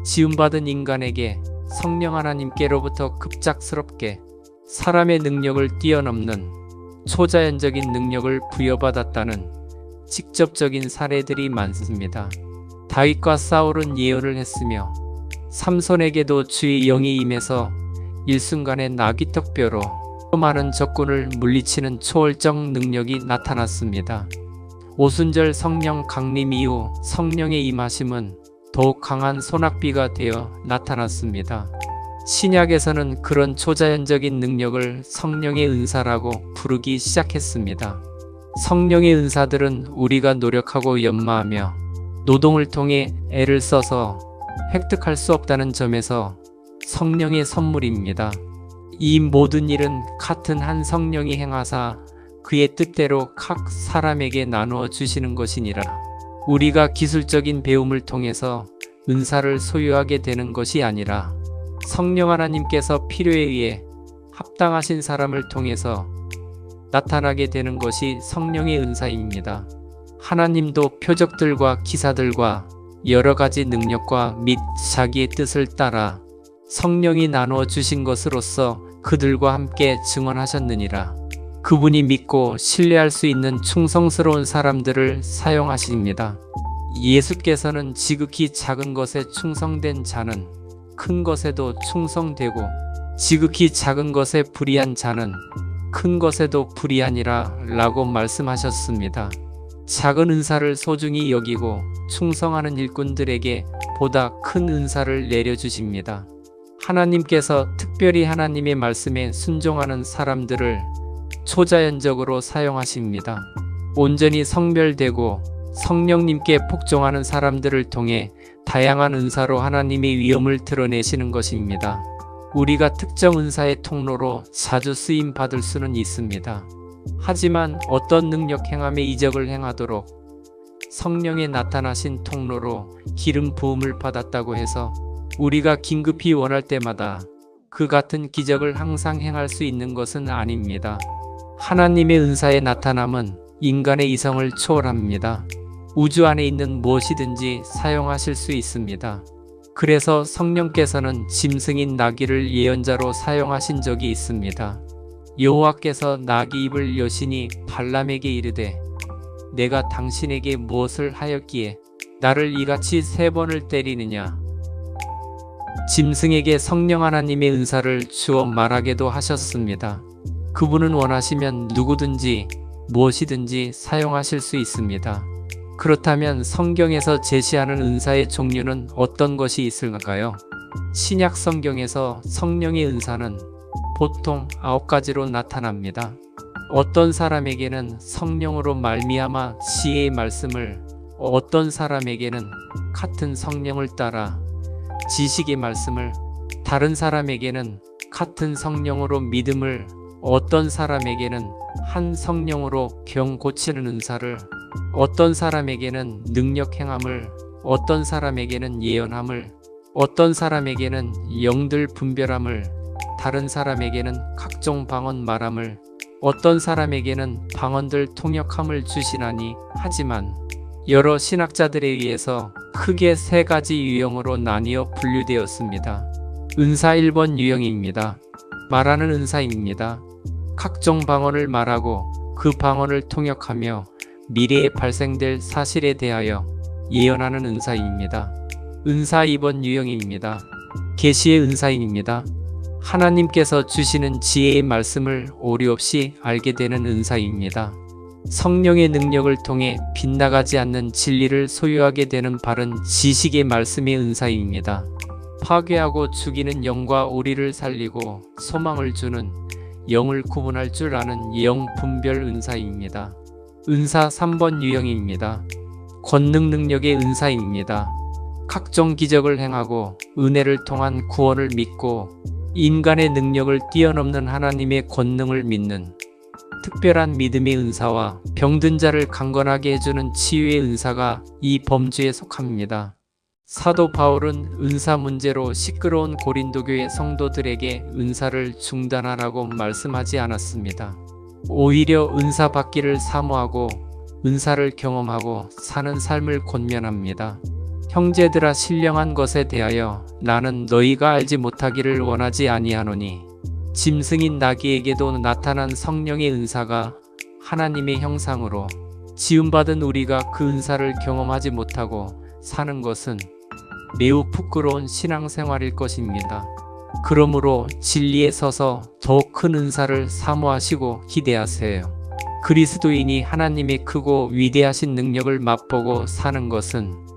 지음받은 인간에게 성령 하나님께로부터 급작스럽게 사람의 능력을 뛰어넘는 초자연적인 능력을 부여받았다는 직접적인 사례들이 많습니다. 다윗과 사울은 예언을 했으며 삼손에게도 주의 영이 임해서 일순간에 나귀턱뼈로 많은 적군을 물리치는 초월적 능력이 나타났습니다. 오순절 성령 강림 이후 성령의 임하심은 더욱 강한 소낙비가 되어 나타났습니다. 신약에서는 그런 초자연적인 능력을 성령의 은사라고 부르기 시작했습니다. 성령의 은사들은 우리가 노력하고 연마하며 노동을 통해 애를 써서 획득할 수 없다는 점에서 성령의 선물입니다. 이 모든 일은 같은 한 성령이 행하사 그의 뜻대로 각 사람에게 나누어 주시는 것이니라. 우리가 기술적인 배움을 통해서 은사를 소유하게 되는 것이 아니라 성령 하나님께서 필요에 의해 합당하신 사람을 통해서 나타나게 되는 것이 성령의 은사입니다. 하나님도 표적들과 기사들과 여러가지 능력과 및 자기의 뜻을 따라 성령이 나누어 주신 것으로서 그들과 함께 증언하셨느니라. 그분이 믿고 신뢰할 수 있는 충성스러운 사람들을 사용하십니다. 예수께서는 지극히 작은 것에 충성된 자는 큰 것에도 충성되고 지극히 작은 것에 불의한 자는 큰 것에도 불의하니라 라고 말씀하셨습니다. 작은 은사를 소중히 여기고 충성하는 일꾼들에게 보다 큰 은사를 내려주십니다. 하나님께서 특별히 하나님의 말씀에 순종하는 사람들을 초자연적으로 사용하십니다. 온전히 성별되고 성령님께 복종하는 사람들을 통해 다양한 은사로 하나님의 위엄을 드러내시는 것입니다. 우리가 특정 은사의 통로로 자주 쓰임 받을 수는 있습니다. 하지만 어떤 능력 행함의 이적을 행하도록 성령의 나타나신 통로로 기름 부음을 받았다고 해서 우리가 긴급히 원할 때마다 그 같은 기적을 항상 행할 수 있는 것은 아닙니다. 하나님의 은사의 나타남은 인간의 이성을 초월합니다. 우주 안에 있는 무엇이든지 사용하실 수 있습니다. 그래서 성령께서는 짐승인 나귀를 예언자로 사용하신 적이 있습니다. 여호와께서 나귀 입을 여신이 발람에게 이르되 내가 당신에게 무엇을 하였기에 나를 이같이 3번을 때리느냐. 짐승에게 성령 하나님의 은사를 주어 말하게도 하셨습니다. 그분은 원하시면 누구든지 무엇이든지 사용하실 수 있습니다. 그렇다면 성경에서 제시하는 은사의 종류는 어떤 것이 있을까요? 신약 성경에서 성령의 은사는 보통 9가지로 나타납니다. 어떤 사람에게는 성령으로 말미암아 지혜의 말씀을, 어떤 사람에게는 같은 성령을 따라 지식의 말씀을, 다른 사람에게는 같은 성령으로 믿음을, 어떤 사람에게는 한 성령으로 병 고치는 은사를, 어떤 사람에게는 능력 행함을, 어떤 사람에게는 예언함을, 어떤 사람에게는 영들 분별함을, 다른 사람에게는 각종 방언 말함을, 어떤 사람에게는 방언들 통역함을 주시나니, 하지만 여러 신학자들에 의해서 크게 3가지 유형으로 나뉘어 분류되었습니다. 은사 1번 유형입니다. 말하는 은사입니다. 각종 방언을 말하고 그 방언을 통역하며 미래에 발생될 사실에 대하여 예언하는 은사입니다. 은사 2번 유형입니다. 계시의 은사입니다. 하나님께서 주시는 지혜의 말씀을 오류 없이 알게 되는 은사입니다. 성령의 능력을 통해 빗나가지 않는 진리를 소유하게 되는 바른 지식의 말씀의 은사입니다. 파괴하고 죽이는 영과 오리를 살리고 소망을 주는 영을 구분할 줄 아는 영 분별 은사입니다. 은사 3번 유형입니다. 권능 능력의 은사입니다. 각종 기적을 행하고 은혜를 통한 구원을 믿고 인간의 능력을 뛰어넘는 하나님의 권능을 믿는 특별한 믿음의 은사와 병든 자를 강건하게 해주는 치유의 은사가 이 범주에 속합니다. 사도 바울은 은사 문제로 시끄러운 고린도교의 성도들에게 은사를 중단하라고 말씀하지 않았습니다. 오히려 은사 받기를 사모하고 은사를 경험하고 사는 삶을 권면합니다. 형제들아 신령한 것에 대하여 나는 너희가 알지 못하기를 원하지 아니하노니 짐승인 나귀에게도 나타난 성령의 은사가 하나님의 형상으로 지음받은 우리가 그 은사를 경험하지 못하고 사는 것은 매우 부끄러운 신앙생활일 것입니다. 그러므로 진리에 서서 더욱 큰 은사를 사모하시고 기대하세요. 그리스도인이 하나님의 크고 위대하신 능력을 맛보고 사는 것은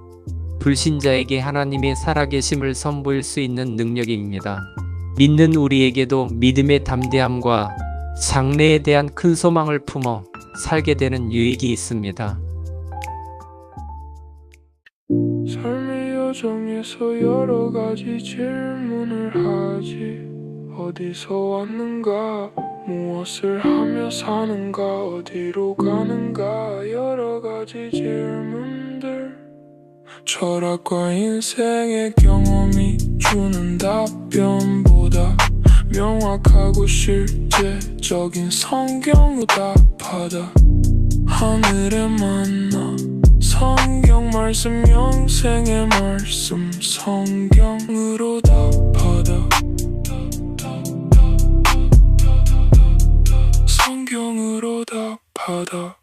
불신자에게 하나님의 살아계심을 선보일 수 있는 능력입니다. 믿는 우리에게도 믿음의 담대함과 장래에 대한 큰 소망을 품어 살게 되는 유익이 있습니다. 삶의 여정에서 여러 가지 질문을 하지. 어디서 왔는가, 무엇을 하며 사는가, 어디로 가는가, 여러 가지 질문들. 철학과 인생의 경험이 주는 답변보다 명확하고 실제적인 성경으로 답하다. 하늘의 만나 성경 말씀, 영생의 말씀, 성경으로 답하다. 성경으로 답하다.